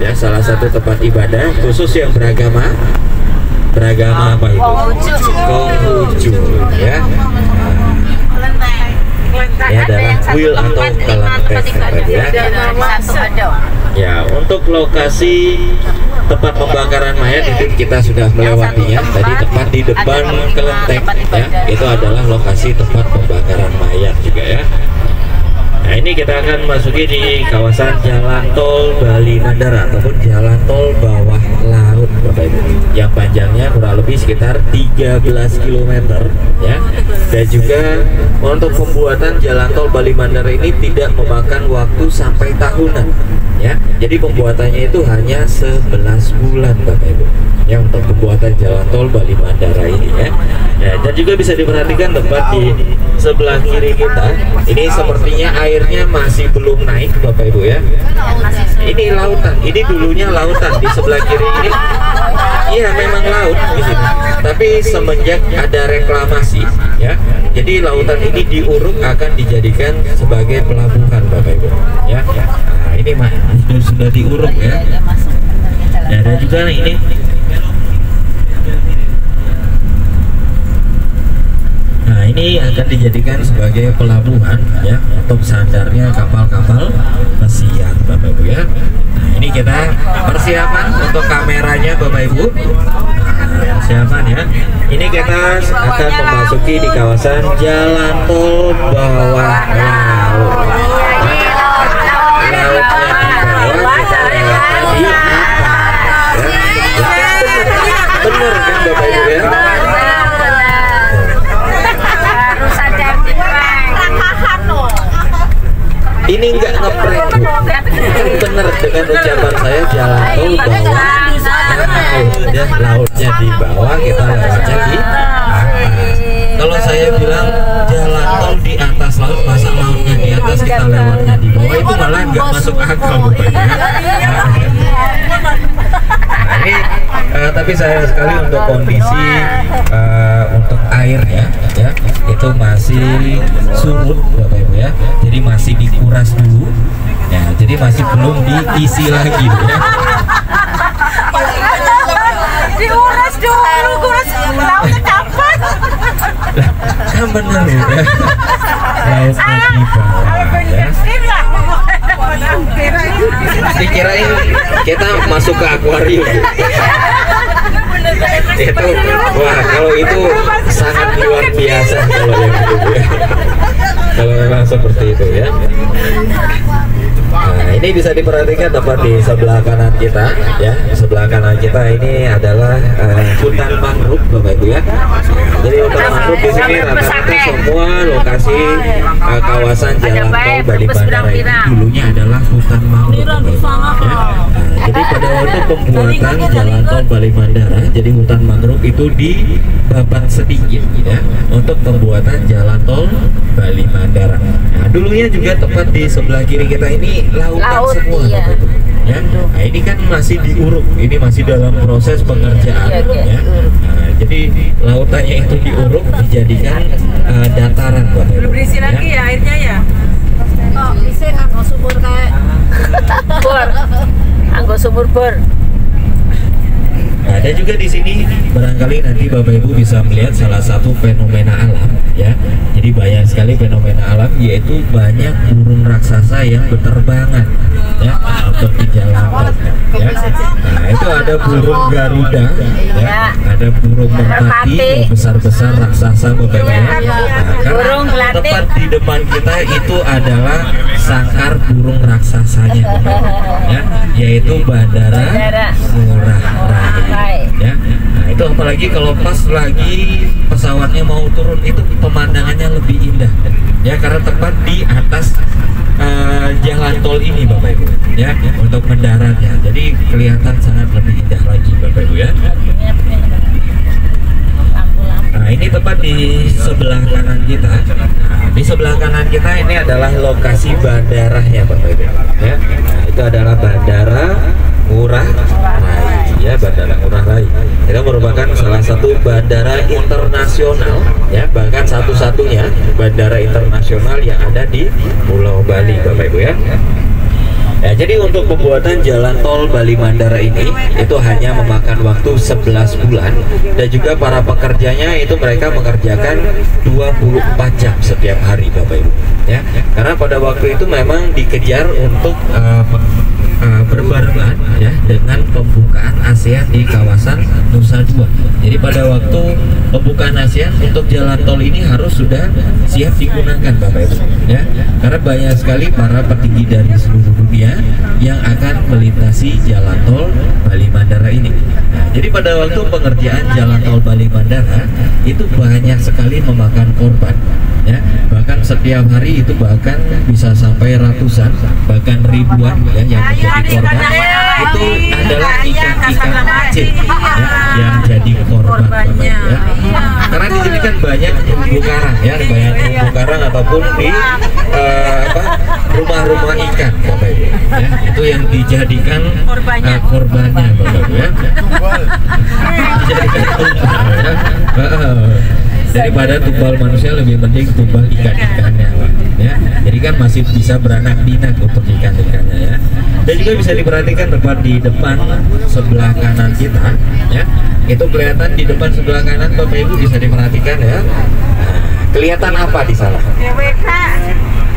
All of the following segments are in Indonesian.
ya, salah satu tempat ibadah khusus yang beragama apa itu? Konghucu, ya. Ini adalah kuil atau kelenteng, ya. Ya, untuk lokasi tempat pembakaran mayat itu kita sudah melewatinya. Tadi tepat di depan kelenteng, ya. Itu adalah lokasi tempat pembakaran mayat juga, ya. Nah, ini kita akan masuki di kawasan Jalan Tol Bali Mandara ataupun Jalan Tol Bawah Laut, Bapak Ibu, yang panjangnya kurang lebih sekitar 13 km, ya. Dan juga untuk pembuatan Jalan Tol Bali Mandara ini tidak memakan waktu sampai tahunan, ya. Jadi pembuatannya itu hanya 11 bulan, Bapak Ibu, ya, untuk pembuatan Jalan Tol Bali Mandara ini, ya. Ya, dan juga bisa diperhatikan tepat di sebelah kiri kita, ini sepertinya airnya masih belum naik, Bapak Ibu, ya. Ini lautan, ini dulunya lautan di sebelah kiri ini. Iya, memang laut di sini. Tapi semenjak ada reklamasi, ya, jadi lautan ini diuruk akan dijadikan sebagai pelabuhan, Bapak Ibu, ya. Nah, ini mah sudah diuruk, ya. Ya, dan juga ini ini akan dijadikan sebagai pelabuhan, ya, untuk sandarnya kapal-kapal pesiar, Bapak Ibu, ya. Nah, ini kita persiapan untuk kameranya, Bapak Ibu. Nah, persiapan, ya. Ini kita akan memasuki di kawasan Jalan Tol Bawah Laut. Lautnya di bawah, kita lewat di atas, ya. Bener kan, Bapak Ibu, ya? Ini enggak ngeprank, Bu. Bener dengan ucapan saya, Jalan Tol Bawah Laut, ya. Lautnya di bawah, kita lewatnya di atas. Kalau saya bilang jalan tol di atas laut, masa lautnya di atas kita lewatnya di bawah, itu malah nggak masuk akal, Bapak. Nah, ini tapi sayang sekali untuk kondisi untuk airnya, ya, itu masih surut, Bapak Ibu, ya. Jadi masih dikuras dulu, ya. Jadi masih belum diisi lagi, ya. Diuras dulu, kuras lautnya dapat. Kan bener, ya. Lautnya di bawah, ya. Dikirain kita masuk ke akuarium. Itu, wah, kalau itu sangat luar biasa kalau yang itu, ya. Kalau memang seperti itu, ya. Nah, ini bisa diperhatikan dapat di sebelah kanan kita, ya. Sebelah kanan kita ini adalah hutan mangrove, Bapak Ibu, ya. Jadi hutan mangrove di sini rata-rata semua lokasi kawasan Jalan Tol Bali Mandara ini dulunya adalah hutan mangrove, Bapak Ibu, ya. Nah, jadi pada waktu pembuatan Jalan Tol Bali Mandara, jadi hutan mangrove itu dibabat sedikit, ya, untuk pembuatan Jalan Tol Bali Mandara. Nah, dulunya juga tepat di sebelah kiri kita ini lautan semua, iya. Bapak Ibu, ya. Nah, ini kan masih diuruk, ini masih dalam proses pengerjaan, ya. Nah, jadi lautannya itu diuruk dijadikan dataran, Bapak Ibu. Berisi lagi, ya, airnya, ya. Oh, bisa nganggo sumur kayak bor. Nganggo sumur bor. Nah, dan juga di sini barangkali nanti Bapak Ibu bisa melihat salah satu fenomena alam, ya. Jadi banyak sekali fenomena alam, yaitu banyak burung raksasa yang berterbangan, ya, untuk di jalan tol, ya. Nah, itu ada burung Garuda, ya, ada burung merpati yang besar-besar raksasa, Bapak Ibu, ya. Nah, karena tepat di depan kita itu adalah sangkar burung raksasanya, ya, yaitu Bandara Ngurah Rai, ya. Nah, itu apalagi kalau pas lagi pesawatnya mau turun, itu pemandangannya lebih indah, ya, karena tepat di atas jalan tol ini, Bapak Ibu, ya, untuk mendaratnya. Jadi kelihatan sangat lebih indah lagi, Bapak Ibu, ya. Nah, ini tepat di sebelah kanan kita. Nah, di sebelah kanan kita ini adalah lokasi bandaranya, Bapak Ibu, ya. Nah, itu adalah Bandara Ngurah Rai, ya, Bandara Ngurah Rai. Itu merupakan salah satu bandara internasional, ya, bahkan satu-satunya bandara internasional yang ada di Pulau Bali, Bapak Ibu, ya. Ya, jadi untuk pembuatan jalan tol Bali Mandara ini itu hanya memakan waktu 11 bulan dan juga para pekerjanya itu mereka mengerjakan 24 jam setiap hari Bapak Ibu ya. Karena pada waktu itu memang dikejar untuk berbarengan ya dengan pembukaan ASEAN di kawasan Nusa Dua. Jadi pada waktu pembukaan ASEAN untuk jalan tol ini harus sudah siap digunakan Bapak Ibu ya. Karena banyak sekali para petinggi dari seluruh dunia yang akan melintasi jalan tol Bali Mandara ini. Nah, jadi pada waktu pengerjaan jalan tol Bali Mandara itu banyak sekali memakan korban ya. Bahkan setiap hari itu bahkan bisa sampai ratusan bahkan ribuan ya yang menjadi korban. Itu adalah ikan-ikan kecil ya, yang jadi korban Bapak ya. Karena di sini kan banyak terumbu karang ya, banyak terumbu karang ataupun di rumah-rumah ikan Bapak Ibu ya. Itu yang dijadikan korbannya Bapak Ibu ya. Dijadikan tumbal ya. Daripada tumbal manusia lebih penting tumbal ikan-ikannya Pak ya. Jadi kan masih bisa beranak pinak untuk ikan-ikannya ya. Dan juga bisa diperhatikan tepat di depan sebelah kanan kita ya. Itu kelihatan di depan sebelah kanan Bapak Ibu bisa diperhatikan ya. Kelihatan apa di sana?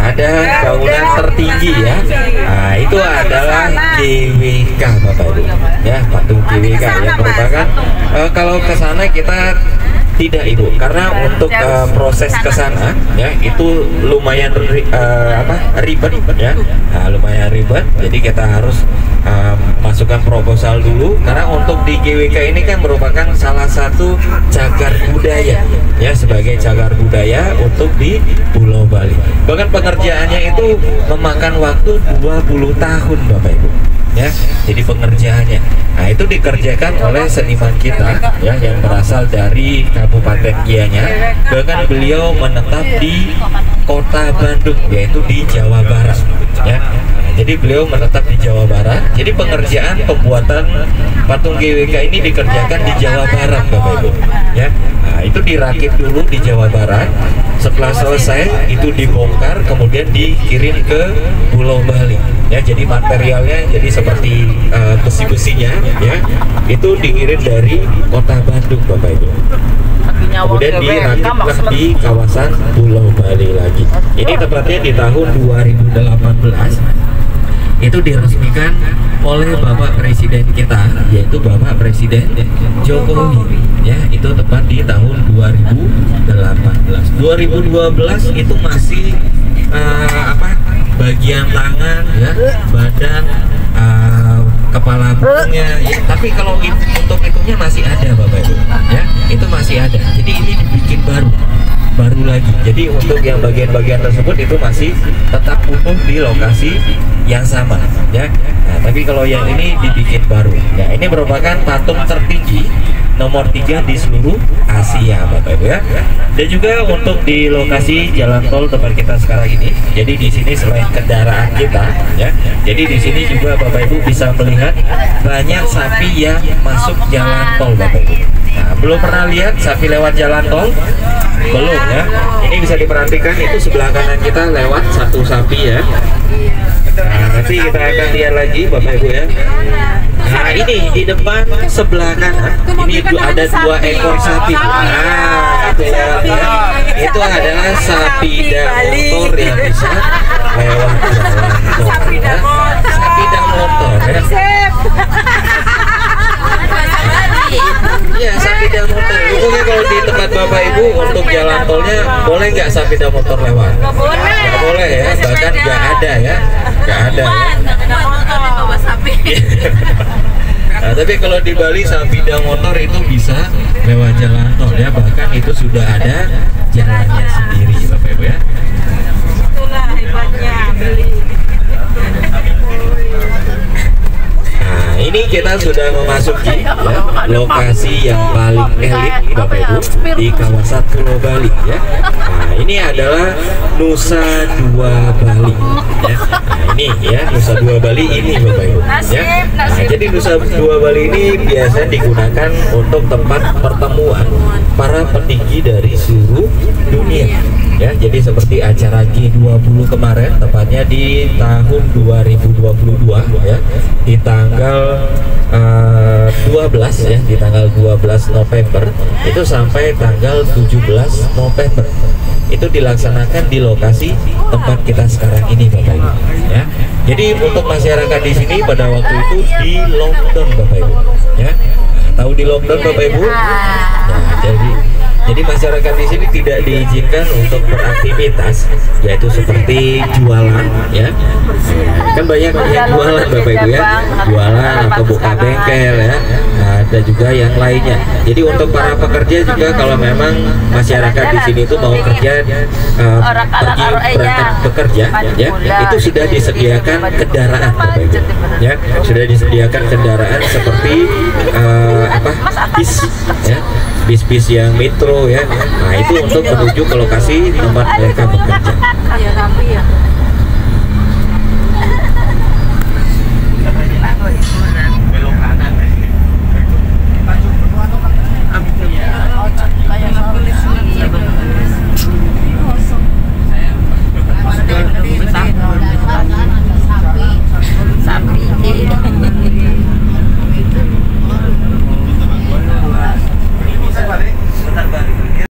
Ada bangunan tertinggi ya. Nah, itu adalah GWK Bapak Ibu ya, patung GWK yang merupakan kalau ke sana kita tidak Ibu, karena untuk proses ke sana ya itu lumayan ribet ya. Nah, lumayan ribet. Jadi kita harus masukkan proposal dulu karena untuk di GWK ini kan merupakan salah satu cagar budaya ya, sebagai cagar budaya untuk di Pulau Bali. Bahkan pengerjaannya itu memakan waktu 20 tahun Bapak Ibu ya. Jadi pengerjaannya nah itu dikerjakan oleh seniman kita ya yang berasal dari Kabupaten Gianyar. Bahkan beliau menetap di Kota Bandung, yaitu di Jawa Barat ya. Jadi beliau menetap di Jawa Barat. Jadi pengerjaan pembuatan patung GWK ini dikerjakan di Jawa Barat Bapak Ibu ya. Nah, itu dirakit dulu di Jawa Barat. Setelah selesai itu dibongkar kemudian dikirim ke Pulau Bali ya. Jadi materialnya jadi seperti besi-besinya ya. Itu dikirim dari Kota Bandung Bapak Ibu. Kemudian dirakitlah di kawasan Pulau Bali lagi. Ini tepatnya di tahun 2018 itu diresmikan oleh Bapak Presiden kita, yaitu Bapak Presiden Jokowi ya. Itu tepat di tahun 2018. 2012 itu masih bagian tangan ya, badan, kepala burungnya ya. Tapi kalau untuk itunya masih ada Bapak Ibu ya, itu masih ada. Jadi ini dibikin baru lagi. Jadi untuk yang bagian-bagian tersebut itu masih tetap utuh di lokasi yang sama ya. Nah, tapi kalau yang ini dibikin baru ya. Ini merupakan patung tertinggi nomor 3 di seluruh Asia Bapak Ibu ya. Dan juga untuk di lokasi jalan tol tempat kita sekarang ini, jadi di sini selain kendaraan kita ya, jadi di sini juga Bapak Ibu bisa melihat banyak sapi yang masuk jalan tol Bapak Ibu. Nah, belum pernah lihat sapi lewat jalan tol? Belum ya. Ini bisa diperhatikan itu sebelah kanan kita lewat satu sapi ya. Nah, nanti kita akan lihat lagi Bapak Ibu ya. Nah, ini di depan sebelah kanan ini ada 2 ekor sapi. Nah, itu ya. Itu adalah sapida motor yang bisa lewat jalan tol. Sapida motor ya. Ya, sapida motor. Pokoknya kalau di tempat Bapak Ibu untuk jalan tolnya boleh nggak sapida motor lewat? Nggak boleh ya, bahkan nggak ada ya, nggak ada ya. Nah, tapi kalau di Bali sapida motor itu bisa lewat jalan tol ya, bahkan itu sudah ada jalannya sendiri Bapak Ibu ya. Itulah hebatnya beli. Nah, ini kita sudah memasuki ya, lokasi yang paling elit Bapak Ibu di kawasan Pulau Bali ya. Nah, ini adalah Nusa Dua Bali ya. Nah, ini ya Nusa Dua Bali ini Bapak Ibu ya. Nah, jadi di Nusa Dua Bali ini biasa digunakan untuk tempat pertemuan para petinggi dari seluruh dunia. Ya, jadi seperti acara G20 kemarin, tepatnya di tahun 2022 ya, di tanggal 12 ya, di tanggal 12 November itu sampai tanggal 17 November. Itu dilaksanakan di lokasi tempat kita sekarang ini, Bapak Ibu. Ya. Jadi untuk masyarakat di sini pada waktu itu di lockdown, Bapak Ibu. Ya. Tahu di lockdown, Bapak Ibu? Nah, jadi masyarakat di sini tidak diizinkan untuk beraktivitas, yaitu seperti jualan, ya. Kan banyak yang jualan, Bapak Ibu ya, jualan atau buka bengkel ya. Nah, ada juga yang lainnya. Jadi untuk para pekerja juga kalau memang masyarakat di sini itu mau kerja pergi berangkat bekerja, ya, itu sudah disediakan kendaraan, Bapak Ibu. Ya, sudah disediakan kendaraan seperti bis, ya, bis-bis yang metro ya. Nah, itu untuk menuju ke lokasi tempat mereka bekerja. Ya, tapi ya.